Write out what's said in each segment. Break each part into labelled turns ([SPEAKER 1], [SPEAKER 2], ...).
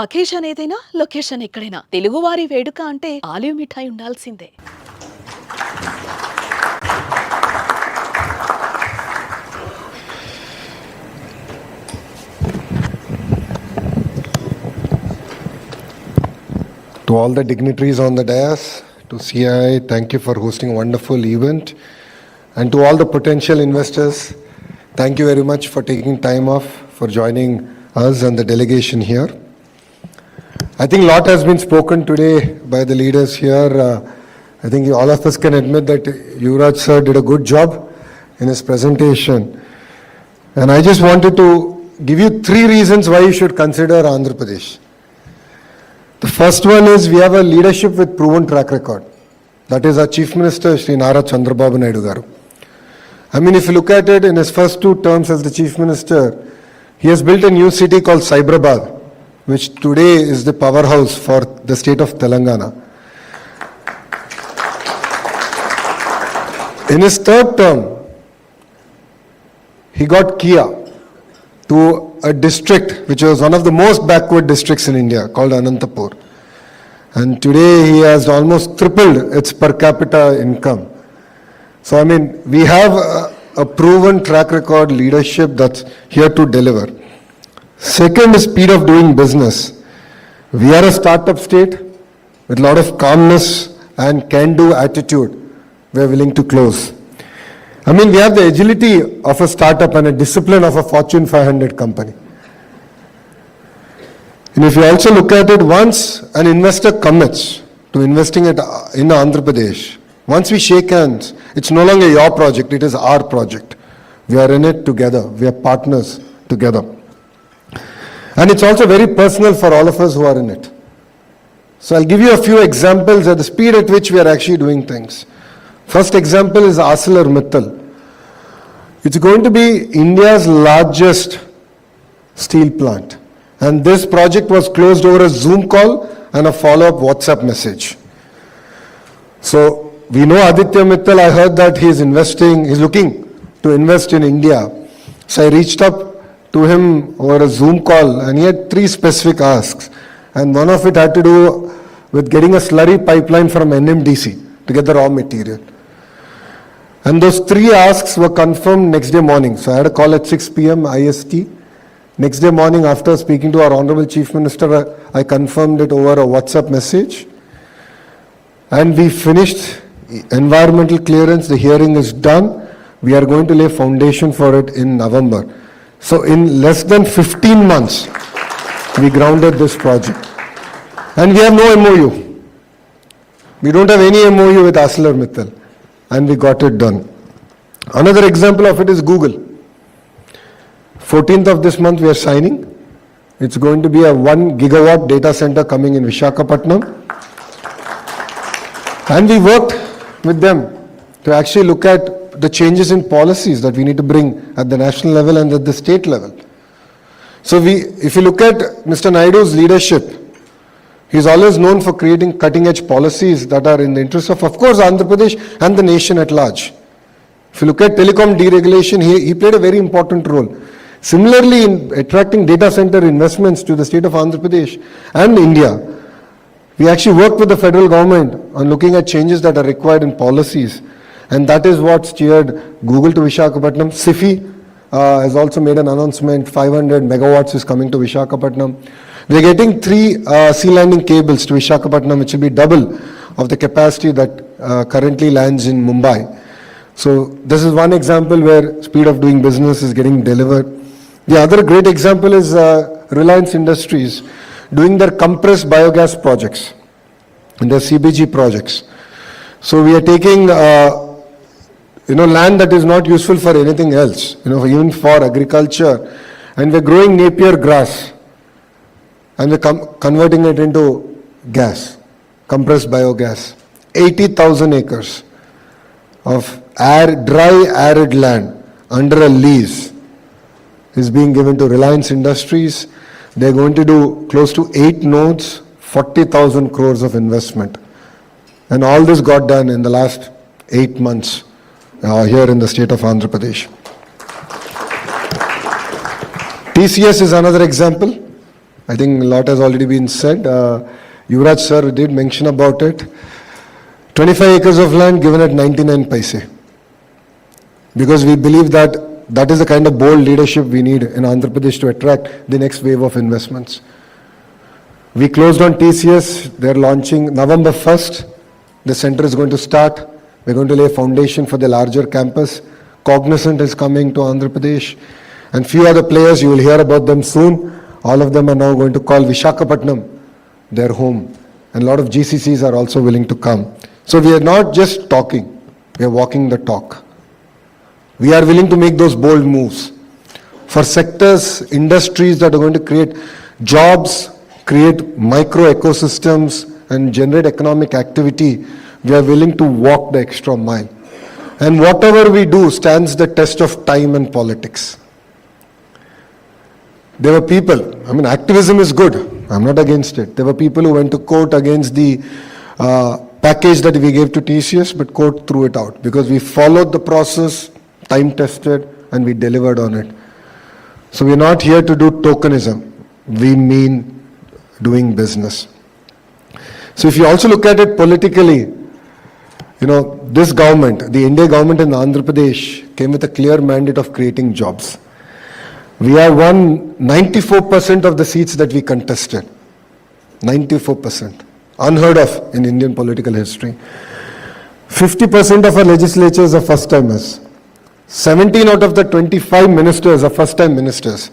[SPEAKER 1] Occasion ఏదైనా location ఎక్కడైనా తెలుగువారి వేడుక అంటే ఆలివ్ మిఠాయి ఉండాల్సిందే.
[SPEAKER 2] To all the dignitaries on the dais, to CII, thank you for hosting a wonderful event. And to all the potential investors, thank you very much for taking time off for joining us and the delegation here. I think a lot has been spoken today by the leaders here. I think all of us can admit that Yuvraj sir did a good job in his presentation. And I just wanted to give you 3 reasons why you should consider Andhra Pradesh. The first one is we have a leadership with proven track record. That is our Chief Minister, Shri Nara Naidu garu. I mean, if you look at it, in his first 2 terms as the Chief Minister, he has built a new city called Cyberabad, which today is the powerhouse for the state of Telangana. In his 3rd term, he got Kia to a district which was one of the most backward districts in India called Anantapur. And today he has almost tripled its per capita income. So I mean, we have a proven track record leadership that's here to deliver. Second is speed of doing business. We are a startup state with a lot of calmness and can-do attitude. We are willing to close. I mean, we have the agility of a startup and a discipline of a Fortune 500 company. And if you also look at it, once an investor commits to investing in Andhra Pradesh, once we shake hands, it's no longer your project, it is our project. We are in it together. We are partners together. And it's also very personal for all of us who are in it. So I'll give you a few examples at the speed at which we are actually doing things. First example is ArcelorMittal. It's going to be India's largest steel plant. And this project was closed over a Zoom call and a follow-up WhatsApp message. So we know Aditya Mittal, I heard that he's looking to invest in India. So I reached up to him over a Zoom call and he had 3 specific asks. And one of it had to do with getting a slurry pipeline from NMDC to get the raw material. And those 3 asks were confirmed next day morning. So I had a call at 6 p.m. IST. Next day morning, after speaking to our Honorable Chief Minister, I confirmed it over a WhatsApp message. And we finished environmental clearance. The hearing is done. We are going to lay foundation for it in November. So in less than 15 months, we grounded this project. And we have no MOU. We don't have any MOU with ArcelorMittal. And we got it done. Another example of it is Google. 14th of this month we are signing. It's going to be a 1 gigawatt data center coming in Visakhapatnam. And we worked with them to actually look at the changes in policies that we need to bring at the national level and at the state level. So if you look at Mr. Naidu's leadership, he's always known for creating cutting-edge policies that are in the interest of course, Andhra Pradesh and the nation at large. If you look at telecom deregulation, he played a very important role. Similarly, in attracting data center investments to the state of Andhra Pradesh and India, we actually worked with the federal government on looking at changes that are required in policies. And that is what steered Google to Visakhapatnam. SIFI has also made an announcement, 500 megawatts is coming to Visakhapatnam. We're getting 3 sea landing cables to Visakhapatnam, which will be double of the capacity that currently lands in Mumbai. So this is one example where speed of doing business is getting delivered. The other great example is Reliance Industries doing their compressed biogas projects and their CBG projects. So we are taking land that is not useful for anything else, even for agriculture, and we're growing Napier grass and we're converting it into gas, compressed biogas. 80,000 acres of dry arid land under a lease is being given to Reliance Industries. They're going to do close to 8 nodes, 40,000 crores of investment. And all this got done in the last 8 months here in the state of Andhra Pradesh. TCS is another example. I think a lot has already been said. Yuvraj sir did mention about it. 25 acres of land given at 99 paise. Because we believe that that is the kind of bold leadership we need in Andhra Pradesh to attract the next wave of investments. We closed on TCS. They're launching November 1st. The center is going to start. We're going to lay a foundation for the larger campus. Cognizant is coming to Andhra Pradesh. And few other players, you will hear about them soon. All of them are now going to call Vishakhapatnam their home. And a lot of GCCs are also willing to come. So we are not just talking, we are walking the talk. We are willing to make those bold moves. For sectors, industries that are going to create jobs, create micro ecosystems and generate economic activity, we are willing to walk the extra mile. And whatever we do stands the test of time and politics. There were people, activism is good, I'm not against it. There were people who went to court against the package that we gave to TCS, but court threw it out because we followed the process, time tested, and we delivered on it. So we're not here to do tokenism, we mean doing business. So if you also look at it politically, this government, the India government in Andhra Pradesh came with a clear mandate of creating jobs. We have won 94% of the seats that we contested. 94%. Unheard of in Indian political history. 50% of our legislatures are first-timers. 17 out of the 25 ministers are first-time ministers.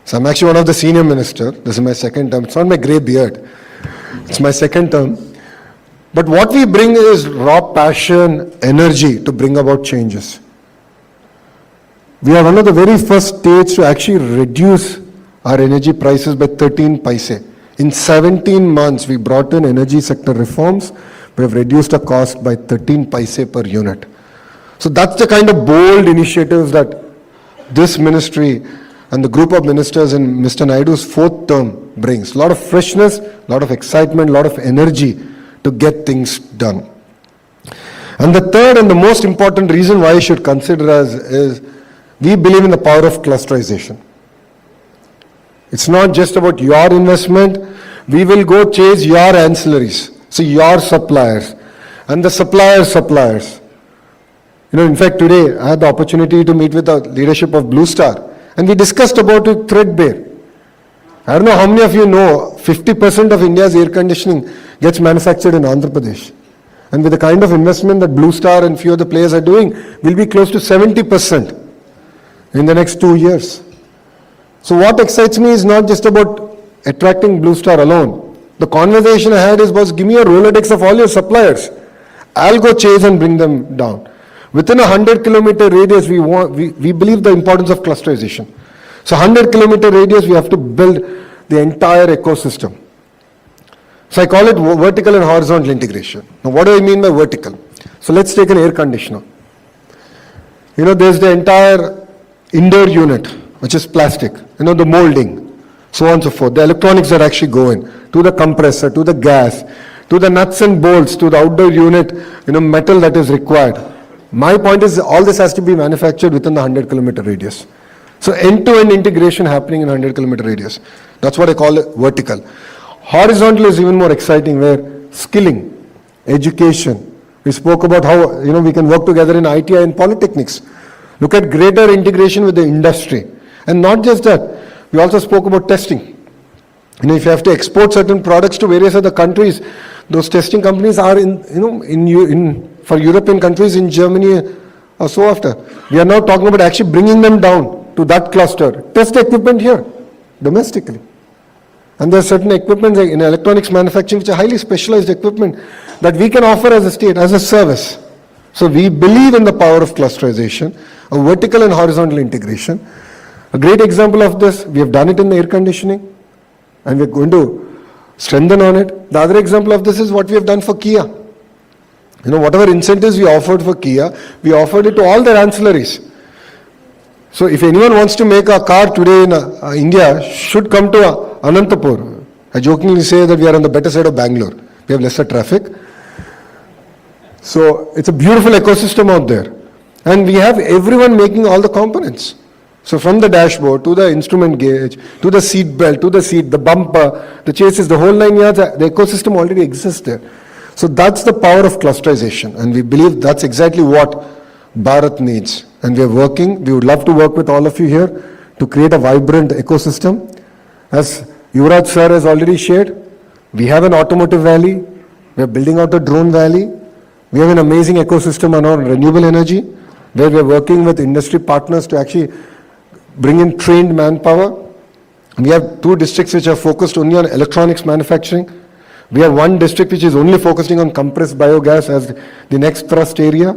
[SPEAKER 2] So I'm actually one of the senior ministers. This is my second term. It's not my grey beard. It's my second term. But what we bring is raw passion, energy to bring about changes. We are one of the very first states to actually reduce our energy prices by 13 paise. In 17 months, we brought in energy sector reforms. We have reduced the cost by 13 paise per unit. So that's the kind of bold initiatives that this ministry and the group of ministers in Mr. Naidu's fourth term brings. A lot of freshness, a lot of excitement, a lot of energy to get things done. And the third and the most important reason why you should consider us is we believe in the power of clusterization. It's not just about your investment. We will go chase your ancillaries, so your suppliers, and the suppliers. In fact, today I had the opportunity to meet with the leadership of Blue Star, and we discussed about it threadbare. I don't know how many of you know, 50% of India's air conditioning gets manufactured in Andhra Pradesh. And with the kind of investment that Blue Star and few other players are doing, we'll be close to 70% in the next 2 years. So what excites me is not just about attracting Blue Star alone. The conversation I had is, boss, give me a Rolodex of all your suppliers. I'll go chase and bring them down. Within a 100-kilometer radius, we believe the importance of clusterization. So 100-kilometer radius, we have to build the entire ecosystem. So I call it vertical and horizontal integration. Now what do I mean by vertical? So let's take an air conditioner. There's the entire indoor unit, which is plastic, the molding, so on and so forth. The electronics that actually go in, to the compressor, to the gas, to the nuts and bolts, to the outdoor unit, metal that is required. My point is all this has to be manufactured within the 100-kilometer radius. So end-to-end integration happening in 100-kilometer radius. That's what I call it vertical. Horizontal is even more exciting, where skilling, education. We spoke about how we can work together in ITI and polytechnics. Look at greater integration with the industry. And not just that, we also spoke about testing. If you have to export certain products to various other countries, those testing companies are for European countries, in Germany or so after. We are now talking about actually bringing them down to that cluster. Test equipment here, domestically. And there are certain equipment in electronics manufacturing which are highly specialized equipment that we can offer as a state, as a service. So we believe in the power of clusterization, a vertical and horizontal integration. A great example of this, we have done it in the air conditioning, and we're going to strengthen on it. The other example of this is what we have done for Kia. Whatever incentives we offered for Kia, we offered it to all their ancillaries. So if anyone wants to make a car today in India, should come to Anantapur. I jokingly say that we are on the better side of Bangalore. We have lesser traffic. So it's a beautiful ecosystem out there. And we have everyone making all the components. So from the dashboard to the instrument gauge, to the seat belt, to the seat, the bumper, the chassis, the whole 9 yards, the ecosystem already exists there. So that's the power of clusterization, and we believe that's exactly what Bharat needs. And we are working, we would love to work with all of you here to create a vibrant ecosystem. As Yuvraj sir has already shared, we have an automotive valley, we are building out a drone valley, we have an amazing ecosystem around renewable energy, where we are working with industry partners to actually bring in trained manpower. We have 2 districts which are focused only on electronics manufacturing. We have 1 district which is only focusing on compressed biogas as the next thrust area.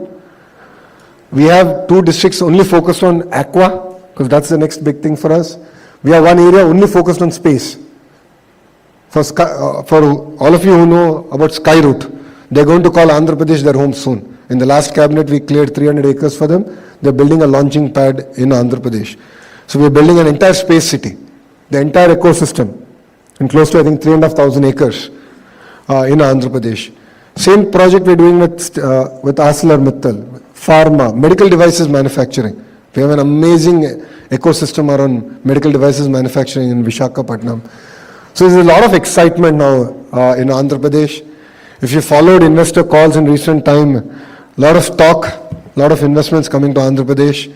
[SPEAKER 2] We have 2 districts only focused on aqua, because that's the next big thing for us. We have 1 area only focused on space. For all of you who know about Skyroot, they're going to call Andhra Pradesh their home soon. In the last cabinet, we cleared 300 acres for them. They're building a launching pad in Andhra Pradesh. So we're building an entire space city, the entire ecosystem, and close to, I think, 3,500 acres in Andhra Pradesh. Same project we're doing with ArcelorMittal, pharma, medical devices manufacturing. We have an amazing ecosystem around medical devices manufacturing in Visakhapatnam. So there's a lot of excitement now in Andhra Pradesh. If you followed investor calls in recent time, a lot of talk, a lot of investments coming to Andhra Pradesh.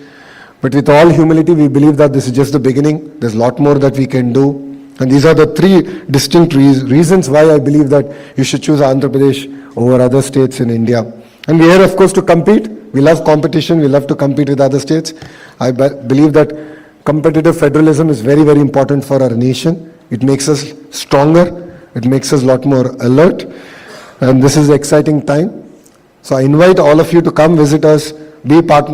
[SPEAKER 2] But with all humility, we believe that this is just the beginning. There's a lot more that we can do. And these are the 3 distinct reasons why I believe that you should choose Andhra Pradesh over other states in India. And we're here, of course, to compete. We love competition. We love to compete with other states. I believe that competitive federalism is very, very important for our nation. It makes us stronger. It makes us a lot more alert. And this is an exciting time. So I invite all of you to come visit us, be part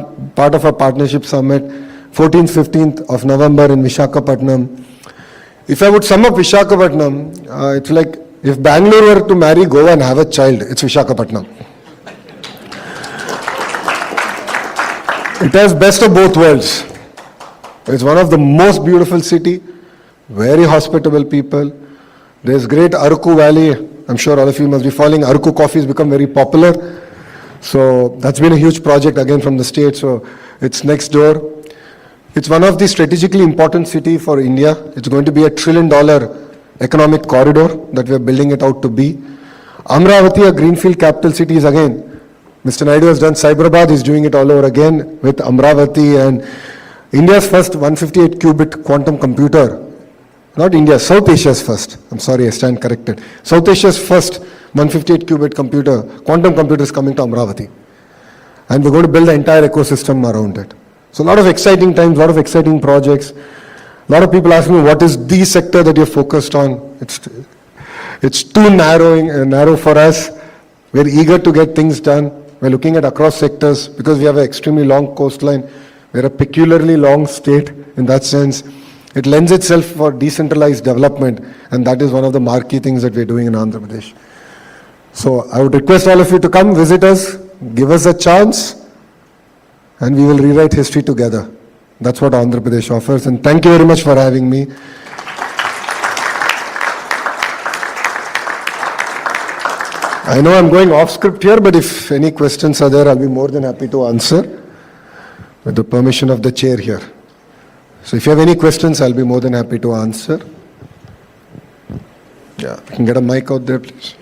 [SPEAKER 2] of our partnership summit, 14th, 15th of November in Visakhapatnam. If I would sum up Visakhapatnam, it's like if Bangalore were to marry Goa and have a child, it's Visakhapatnam. It has best of both worlds. It's one of the most beautiful city, very hospitable people. There's great Aruku Valley. I'm sure all of you must be following. Aruku coffee has become very popular. So that's been a huge project again from the state. So it's next door. It's one of the strategically important city for India. It's going to be $1 trillion economic corridor that we are building it out to be. Amravati, a greenfield capital city, is again. Mr. Naidu has done Cyberabad, he's doing it all over again with Amravati, and India's first 158 qubit quantum computer. Not India, South Asia's first. I'm sorry, I stand corrected. South Asia's first 158 qubit computer, quantum computer is coming to Amravati. And we're going to build the entire ecosystem around it. So a lot of exciting times, a lot of exciting projects. A lot of people ask me, what is the sector that you're focused on? It's too narrow for us. We're eager to get things done. We're looking at across sectors because we have an extremely long coastline. We're a peculiarly long state in that sense. It lends itself for decentralized development, and that is one of the marquee things that we're doing in Andhra Pradesh. So I would request all of you to come visit us, give us a chance, and we will rewrite history together. That's what Andhra Pradesh offers, and thank you very much for having me. I know I'm going off script here, but if any questions are there, I'll be more than happy to answer with the permission of the chair here. So if you have any questions, I'll be more than happy to answer. Yeah, we can get a mic out there, please.